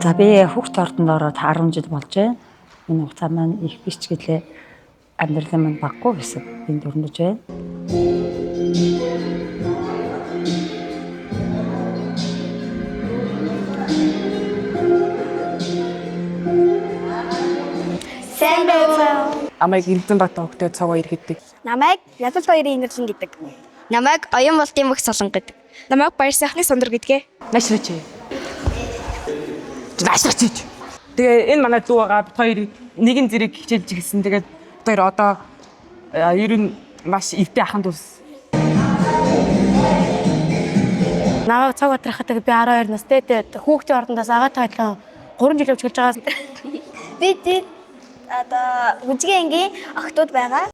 За би хүүхд ордонд ороод 10 жил болж байна. Энэ хугацаа маань их биш ч гэлээ амьдралын маань баггүй гэсэн энд өрнөж байна. Сайн байна. Намайг Эрдэнэ Бат хөгтөө цогоо иргэдэг. Намайг Ядал хоёрын инэрлэн гэдэг. Намайг Оюн Болтын мөх солон гэдэг. Намайг Баяр сайхны Сундар гэдгээ. Нашраач. Нашраач. Тэгээ энэ манай дүү байгаа бид хоёр нэгэн зэрэг хичээлж гисэн. Тэгээд бид хоёр одоо ер нь маш эвтэй ахын дүүс. Намайг цаг батрахад би 12 настай. Тэгээд хүүхдийн ордондоос агаатай адилхан 3 жил явж байгаа. Би одоо бүжгийн ангийн охтууд байгаа.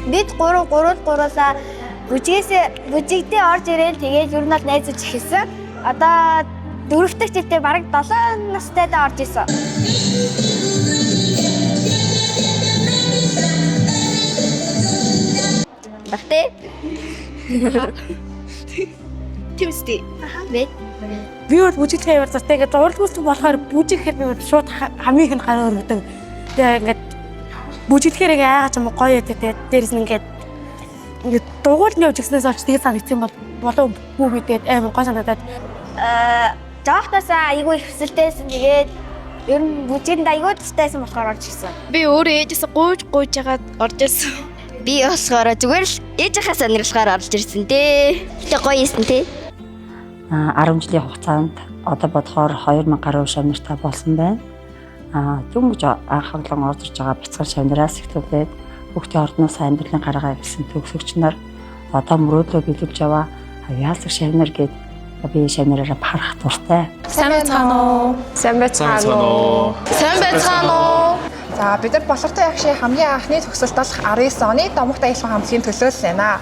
Бид гуруулаа бүжигдээ орж ирээд тэгээд ер нь бол найзууч ихсэн. Одоо 4 дахь жилдээ бараг 7 настайдаа орж исэн. Багтээ. Тэмстэй. Би бол бүжигтэй яваад зуртай ингээд зурлагч болохоор бүжиг гэхээр би шууд хамгийн их гараа өргөдөг. Тэгээ ингээд бүжиглэхээр яагаад ч юм гоё гэдэг. Дээрээс нь ингээд дугуйлт явж гиснээс олж тэгээ санагдсан болов бүү гэдэг амар гой санагдаад. Жоохтосаа айгүй хөсөлтэйсэн. Тэгээд ер нь бүжигэнд айгүй тастайсан болохоор орж ирсэн. Би өөрөө ээжээс гуйж ягаад орж ирсэн. Би болохоор зүгээр л ээжийнхээ сонирхолоор орж ирсэн дээ. Тэ гоё ийсэн тий. 10 жилийн хугацаанд одоо бодохоор 2000 гаруй шавнартай болсон байна. Дөнгөж анхаглан орж ирж байгаа бяцхан шавнараас эхлүүлээд хүүхдийн ордноос амьдралын гаргаа гэсэн төгсөгч нар одоо мөрөөдлөө биелүүлж яваа яалцах шавнар гээд би шавнараараа парах дуртай. Сайн байцгаана уу? Сайн байцгаана уу? Сайн байцгаана уу? За бид нар Болортой ягшийн хамгийн анхны төгсөлт болох 19 оны Домогт аялал хамтлагийн төлөөлөл байна.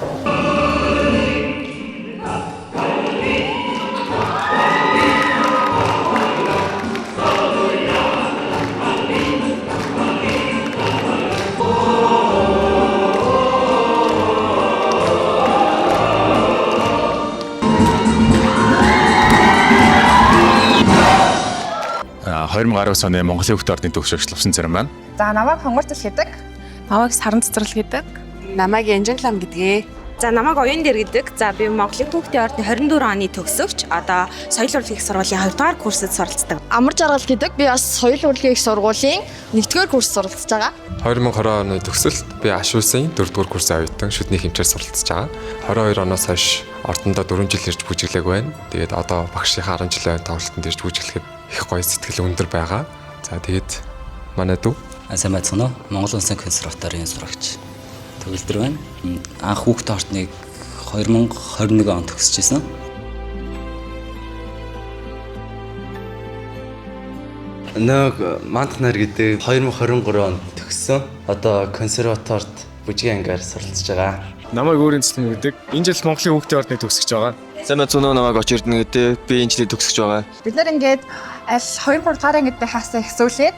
...2019 оны Монголын хүүхдийн ордны төгсөгч Лувсан Царин байна. За намайг Хонгорцол гэдэг. Намайг Саран Цэцэрлэл гэдэг. Намайг Янжин лам гэдгээ. За намайг Оюн дээр гэдэг. За би Монголын хүүхдийн ордны 24 оны төгсөгч. Одоо соёл урлагийн их сургуулийн 2 дугаар курсэд суралцдаг. Амар жаргал гэдэг. Би бас соёл урлагийн их сургуулийн 1-р курс суралцж байгаа. 2020 оны төгсөлт би аш улсын 4-р курсын оюутан шүдний хэмжээр суралцж байгаа. 22 оноос хойш ордондоо 4 жил ирж бүжиглээг байна. Тэгээд одоо багшийнхаа 10 жилийн тоглолтод ирж бүжиглэхэд их гоё сэтгэл өндөр байгаа. За тэгээд манай дүү сайн байцгаана уу? Монгол Улсын консерваторийн сурагч төгөлдөр байна. Анх хүүхдийн ордныг 2021 онд төгсөж байсан. Нэг Мантнар гэдэг 2023 онд төгссөн. Одоо консерваторт бүжгийн ангаар суралцж байгаа. Намайг өөрийн цэцлэн гэдэг. Энэ жил Монголын хүүхдийн ордныг төгсөж байгаа. Сайн байцгаана уу? Намайг Оч Эрдэнэ гэдэг. Би энэ жилийн төгсөж байгаа. Бид нар ингээд аль 2-3 дугаар ангидаа хасаа ихсүүлээд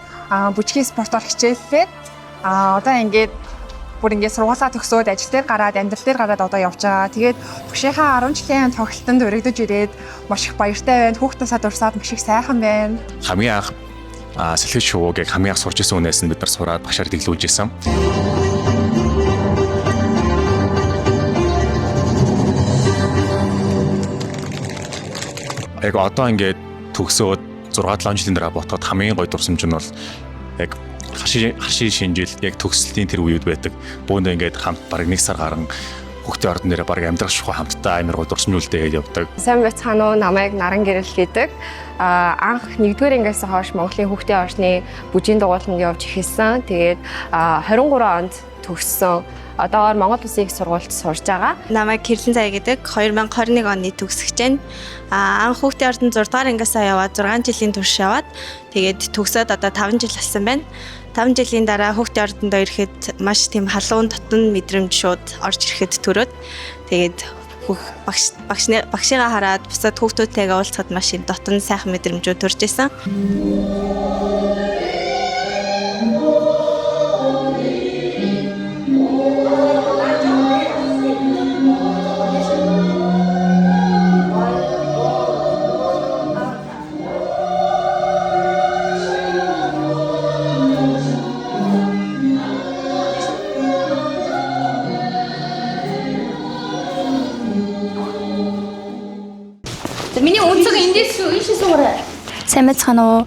бүжгийн спортоор хичээллээд одоо ингээд бүр ингээд сургуулаа төгсөөд ажил дээр гараад амьдрал дээр гараад одоо явж байгаа. Тэгээд багшийнхаа 10 жилийн тоглолтод өргөдөж ирээд маш их баяртай байна. Хүүхдээсээ дурсаад маш их сайхан байна. Хамгийн анх сэлхэж шуугыг хамгийн анх сурч исэн үнээс нь бид нар сураад багшаар дэглүүлж исэн. Яг одоо ингээд төгсөөд 6-7 жилийн дараа ботход хамгийн гоё дурсамж нь бол яг хашийн шинжил яг төгсөлтийн тэр үед байдаг. Бүүндээ ингээд хамт бараг 1 сар гарan хүүхдийн ордон дээр бараг амьдрах шухуу хамтдаа амар гоё дурсамж үлдээгээд явдаг. Сайн байцгаана уу? Намайг Наран Гэрэл гэдэг. Анх 1-р ангиас хойш Монголын хүүхдийн ордны бүжгийн дугуйланд явж эхэлсэн. Тэгээд 23 онд төгссөн. Одоогоор Монгол Улсын их сургуульд сурж байгаа. Намайг Хэрлэн Цай гэдэг 2021 оны төгсөгч байна. Анх хүүхдийн ордонд 6 дугаар ангиасаа яваад 6 жилийн турш яваад тэгээд төгсөөд одоо 5 жил болсон байна. 5 жилийн дараа хүүхдийн ордондоо ирэхэд маш тийм халуун дотн мэдрэмж шууд орж ирэхэд төрөөд тэгээд багшигаа хараад бусад хүүхдүүдтэйгээ уулзахад маш их дотн сайхан мэдрэмжүүд төрж исэн. Миний өнцөг эндээс шүү. Ийшээ суугаарай. Сайн байцгаана уу?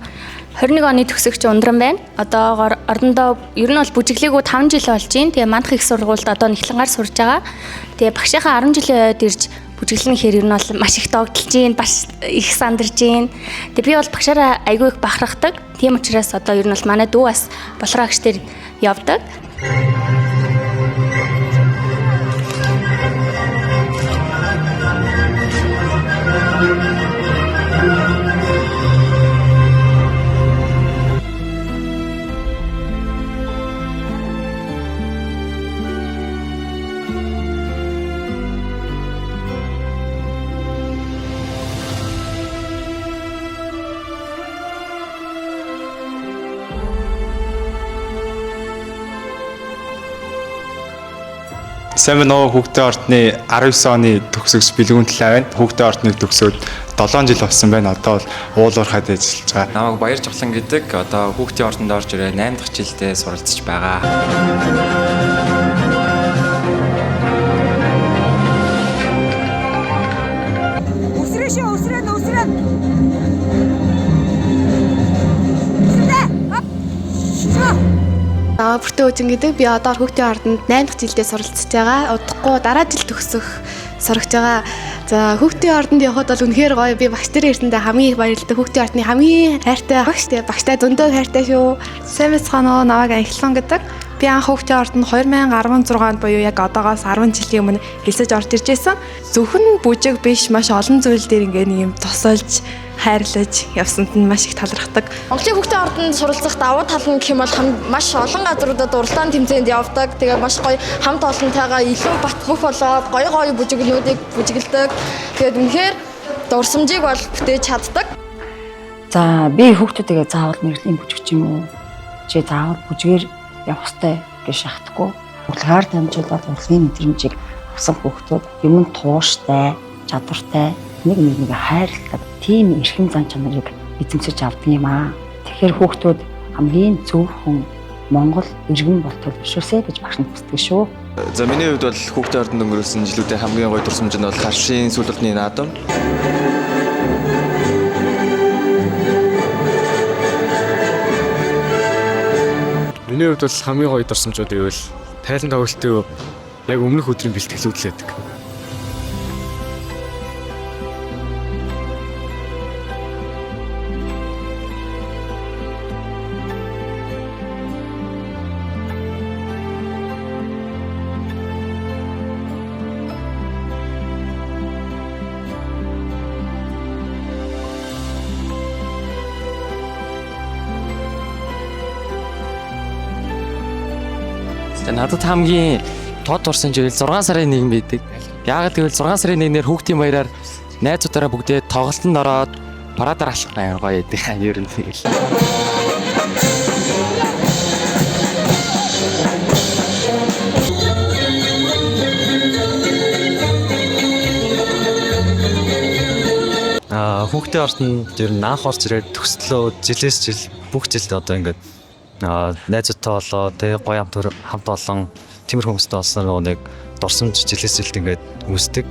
21 оны төгсөгч Ундран байна. Одоогоор ордондоо ер нь бол бүжиглээгүү 5 жил болж байна. Тэгээ мандах их сургуульд одоо нэхлэнгаар сурж байгаа. Тэгээ багшийнхаа 10 жилийн ойд ирж бүжиглэн гэхээр ер нь бол маш их догдолж байна, бас их сандарж байна. Тэгээ би бол багшаараа айгүй их бахархдаг. Тийм учраас одоо ер нь бол манай дүү бас болроо агш дээр явдаг. Сайн байна уу хүүхдийн ордны 19 оны төгсөгч Бэлгүн Талаа байна. Хүүхдийн ордныг төгсөөд 7 жил болсон байна. Одоо бол уулуурхад ажиллаж байгаа. Намайг Баяр Жавхлан гэдэг. Одоо хүүхдийн ордонд орж ирээ 8 дахь жилдээ суралцж байгаа. Бүртөө Үжин гэдэг. Би одоо хүүхдийн ордонд 8 дахь жилдээ суралцж байгаа. Удахгүй дараа жил төгсөх сурагч байгаа. За хүүхдийн ордонд явхад бол үнэхээр гоё. Би багш нар ирсэндээ хамгийн их баярлалаа. Хүүхдийн ордны хамгийн хайртай багш. Тэгээ багштай зөндөө хайртай шүү. Сайн байцгаана уу? Намайг Анхлан гэдэг. Би анх хүүхдийн ордонд 2016 онд буюу яг одоогоос 10 жилийн өмнө хэлсэж орж ирж байсан. Зөвхөн бүжиг биш, маш олон зүйл дээр ингээ нэг юм тусалж хайрлаж явсанд нь маш их талархдаг. Монголын хүүхдийн ордонд суралцах давуу тал нь гэх юм бол маш олон газруудад уралдаан тэмцээнд явдаг. Тэгээ маш гоё хамт олонтойгоо илүү бат бөх болоод гоё бүжиглүүдийг бүжиглдэг. Тэгээд үнэхээр дурсамжийг бол бүтээж чаддаг. За би хүүхдүүдээ заавал мэрэгжлийн бүжигч юм уу? Чи заавал бүжгээр явах хэрэгтэй гэж шахдаггүй. Урлагаар дамжуулаад урлагийн мэдрэмжийг авсан хүүхдүүд юмн тууштай, чадвартай, нэг хайрлах тийм эрхэм зан чанарыг эзэмшиж авдаг юм аа. Тэгэхээр хүүхдүүд хамгийн зөв хүн Монгол иргэн болтол бишвэсэ гэж багш нь хүсдэг шүү. За миний хувьд бол хүүхдийн ордонд өнгөрүүлсэн жилүүдээ хамгийн гоё дурсамж нь бол Харшийн сүүлртний наадам. Миний хувьд бол хамгийн гоё дурсамжууд ивэл тайлан тоглолтын яг өмнөх өдрийн бэлтгэлүүд л байдаг. Надад хамгийн тод дурсан жийл 6 сарын 1 байдаг. Яагаад гэвэл 6 сарын 1-ээр хүүхдийн баяраар найзуудаараа бүгдээ тоглолтод ороод парадаар алхах гоё байдаг. Ер нь тэгэл. Хүүхдийн ордонд ер нь анх орж ирээд төгслөө жилээс жил бүх жилд одоо ингээд найзуудтай болоо тэгээ гоё хамт олон тиймэрхүү хүмүүстэй болсон нэг дурсамж жилээс жилд ингээд үүсдэг.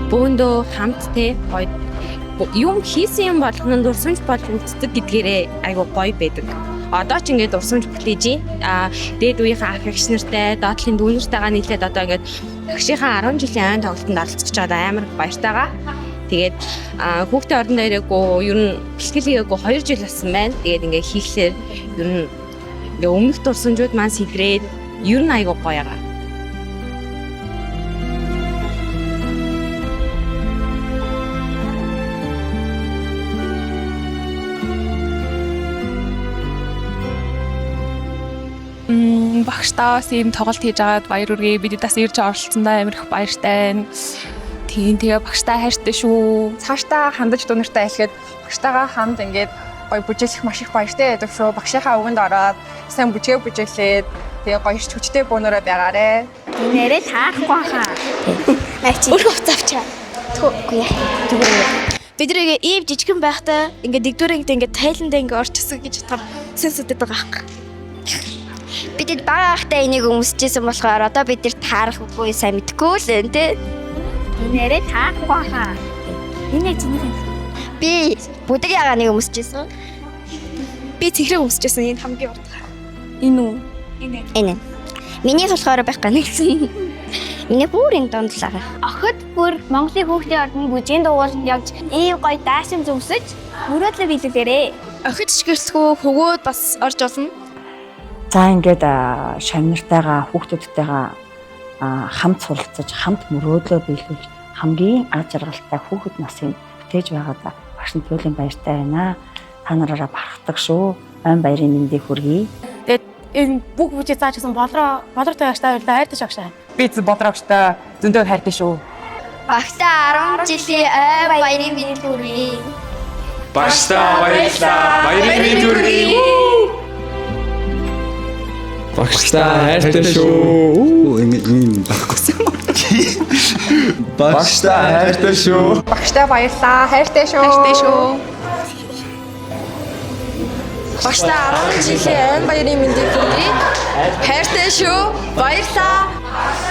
Бөөндөө хамт те гоё юм хийсэн юм болгоно дурсамж болж үлддэг гэдгээрээ айгу гоё байдаг. Одоо ч ингээд дурсамж бүтээж дээд үеийнхээ ах эгч нартай, доотлын дүү нартайгаа нийлээд одоо ингээд агшийнхаа 10 жилийн айн тоглолтод оролцож байгаа амар баяртайгаа. Тэгээд хүүхдийн ордонд ирээгүй ер нь бэлтгэлгээгүй 2 жил болсон байна. Тэгээд ингээд хийхлээр ер нь ингээд өмнөх дурсамжууд маань сэтрээд ер нь айгу гоё байгаа. багштаа бас ийм тоглолт хийж агаад баяр үргээ бид бас ирж оролцсондоо амар их баяртай байна. Тэгээ багштаа хайртай шүү. Цаашдаа хандаж дунартай айлгээд багштайгаа хамт ингээд гоё бүжиглэх маш их баяртай байдаг шүү. Багшийнхаа өгөнд ороод сайн бүжгээ бүжиглээд тэгээ гоё хүчтэй бөөнөрөө байгаарэ. Нэрээ таахгүй хаа. Ачи. Өөр хуцавчаа. Түгүй. Бид нэг ийм жижигхэн байхдаа ингээд нэгдүрэгт ингээд тайландаа ингээд орчихсон гэж бодохоор сэнсэтэд байгаа хэрэг. Бид бага ахтай энийг өмсөжсэн болохоор одоо бид нэр таарах үгүй сайн мэдгүй л энэ тий. Нэрээ таахгүй хаа. Энэ чинь би бүдэг ягааныг өмсөжсэн. Би цэхрэг өмсөжсэн энэ хамгийн урд. Энэ үү? Энэ. Миний болохоор байх ганагсан. Миний бүрийн дондлаа. Охид бүр Монголын хүүхдийн ордонд бүжгийн дугуйланд явж ийм гоё даашин зүмсэж мөрөөдлөө биелүүлээрэ. Охид чигэрсгүй хөгөөд бас орж болно. За ингээд шавнартайгаа хүүхдүүдтэйгээ хамт суралцаж, хамт мөрөөдлөө биелүүлж хамгийн аз жаргалтай хүүхэд насыг бүтээж байгаад багш нь туйлын баяртай байна. Та нараараа барахдаг шүү. Байн баярын мэндийг хүргэе. Тэгээд энэ бүх бүжиг зааж гисэн болортой агштай баярлалаа. Хайртай агштай. Би бодрогчтой зөндөө хайртай шүү. Багтаа 10 жилийн ой баярын мэнд хүргэе. Багштаа баярлалаа. Баярын мэнд хүргэе. Багштаа хайртай шүү. Энэ баггүйсэн. Багштаа хайртай шүү. Багштаа баярлалаа. Хайртай шүү. Хайртай шүү. Багштаа 10 жилийн ой баярын мэндийг хүргэе. Хайртай шүү. Баярлалаа.